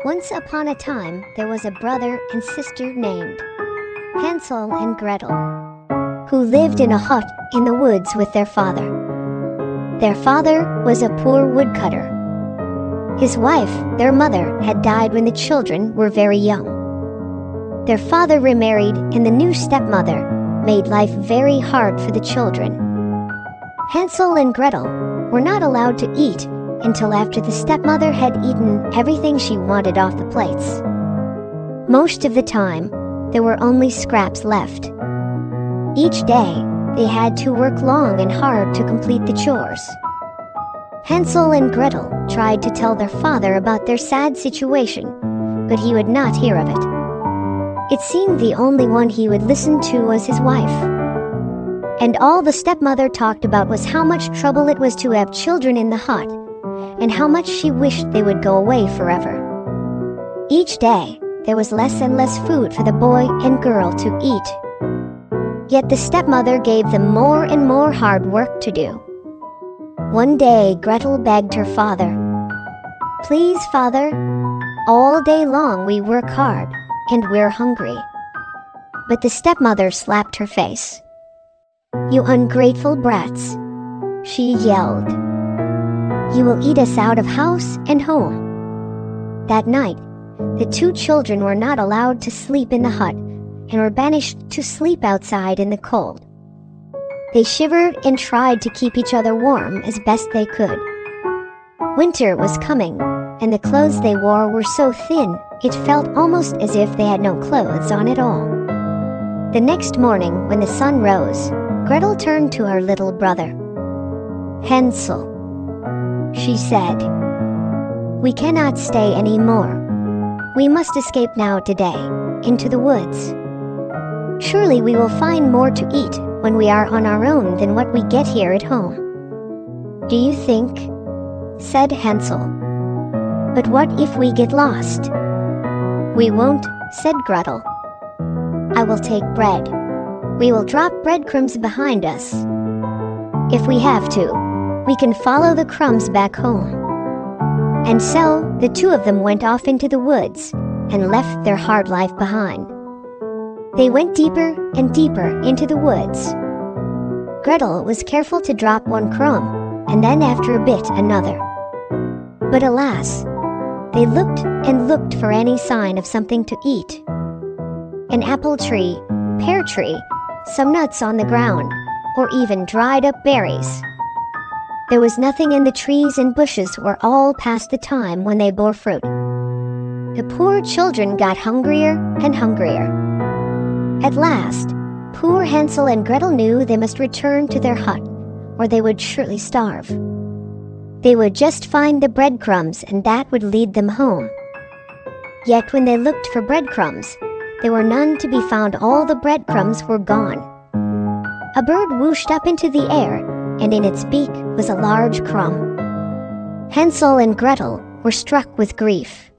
Once upon a time, there was a brother and sister named Hansel and Gretel, who lived in a hut in the woods with their father. Their father was a poor woodcutter. His wife, their mother, had died when the children were very young. Their father remarried, and the new stepmother made life very hard for the children. Hansel and Gretel were not allowed to eat until after the stepmother had eaten everything she wanted off the plates. Most of the time, there were only scraps left. Each day, they had to work long and hard to complete the chores. Hansel and Gretel tried to tell their father about their sad situation, but he would not hear of it. It seemed the only one he would listen to was his wife. And all the stepmother talked about was how much trouble it was to have children in the hut, and how much she wished they would go away forever. Each day, there was less and less food for the boy and girl to eat. Yet the stepmother gave them more and more hard work to do. One day, Gretel begged her father, "Please, father, all day long we work hard, and we're hungry." But the stepmother slapped her face. "You ungrateful brats," she yelled. "You will eat us out of house and home." That night, the two children were not allowed to sleep in the hut and were banished to sleep outside in the cold. They shivered and tried to keep each other warm as best they could. Winter was coming, and the clothes they wore were so thin it felt almost as if they had no clothes on at all. The next morning, when the sun rose, Gretel turned to her little brother. "Hansel," she said, "we cannot stay any more. We must escape now today, into the woods. Surely we will find more to eat when we are on our own than what we get here at home." "Do you think?" said Hansel. "But what if we get lost?" "We won't," said Gretel. "I will take bread. We will drop breadcrumbs behind us. If we have to, we can follow the crumbs back home." And so the two of them went off into the woods and left their hard life behind. They went deeper and deeper into the woods. Gretel was careful to drop one crumb, and then after a bit another. But alas, they looked and looked for any sign of something to eat. An apple tree, pear tree, some nuts on the ground, or even dried up berries. There was nothing, and the trees and bushes were all past the time when they bore fruit. The poor children got hungrier and hungrier. At last, poor Hansel and Gretel knew they must return to their hut, or they would surely starve. They would just find the breadcrumbs, and that would lead them home. Yet when they looked for breadcrumbs, there were none to be found. All the breadcrumbs were gone. A bird whooshed up into the air, and in its beak was a large crumb. Hansel and Gretel were struck with grief.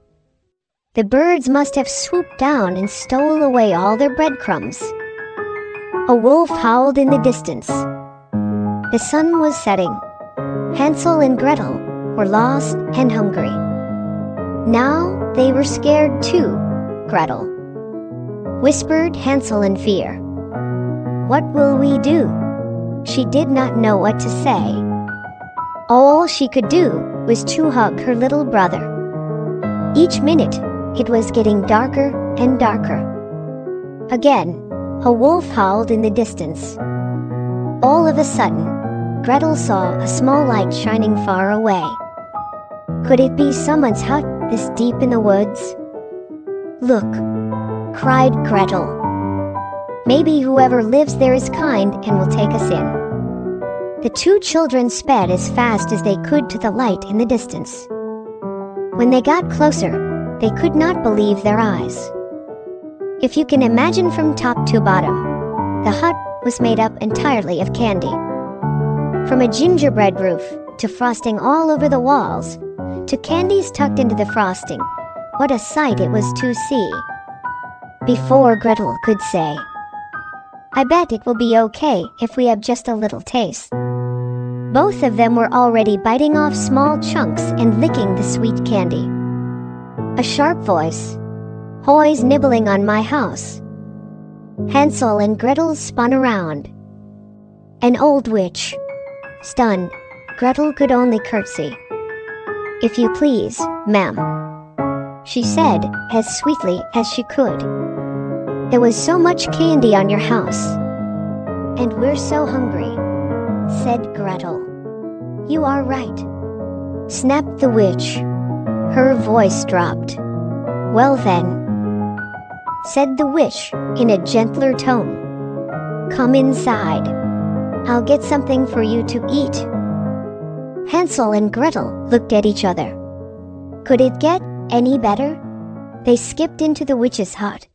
The birds must have swooped down and stole away all their breadcrumbs. A wolf howled in the distance. The sun was setting. Hansel and Gretel were lost and hungry. Now they were scared too, Gretel, whispered Hansel in fear. "What will we do?" She did not know what to say. All she could do was to hug her little brother. Each minute, it was getting darker and darker. Again, a wolf howled in the distance. All of a sudden, Gretel saw a small light shining far away. Could it be someone's hut this deep in the woods? "Look," cried Gretel. "Maybe whoever lives there is kind and will take us in." The two children sped as fast as they could to the light in the distance. When they got closer, they could not believe their eyes. If you can imagine from top to bottom, the hut was made up entirely of candy. From a gingerbread roof, to frosting all over the walls, to candies tucked into the frosting, what a sight it was to see. Before Gretel could say, "I bet it will be okay if we have just a little taste," both of them were already biting off small chunks and licking the sweet candy. A sharp voice. Hoy's nibbling on my house. Hansel and Gretel spun around. An old witch. Stunned, Gretel could only curtsy. "If you please, ma'am," she said, as sweetly as she could. "There was so much candy on your house." "And we're so hungry," said Gretel. "You are right," snapped the witch. Her voice dropped. "Well then," said the witch in a gentler tone, "come inside. I'll get something for you to eat." Hansel and Gretel looked at each other. Could it get any better? They skipped into the witch's hut.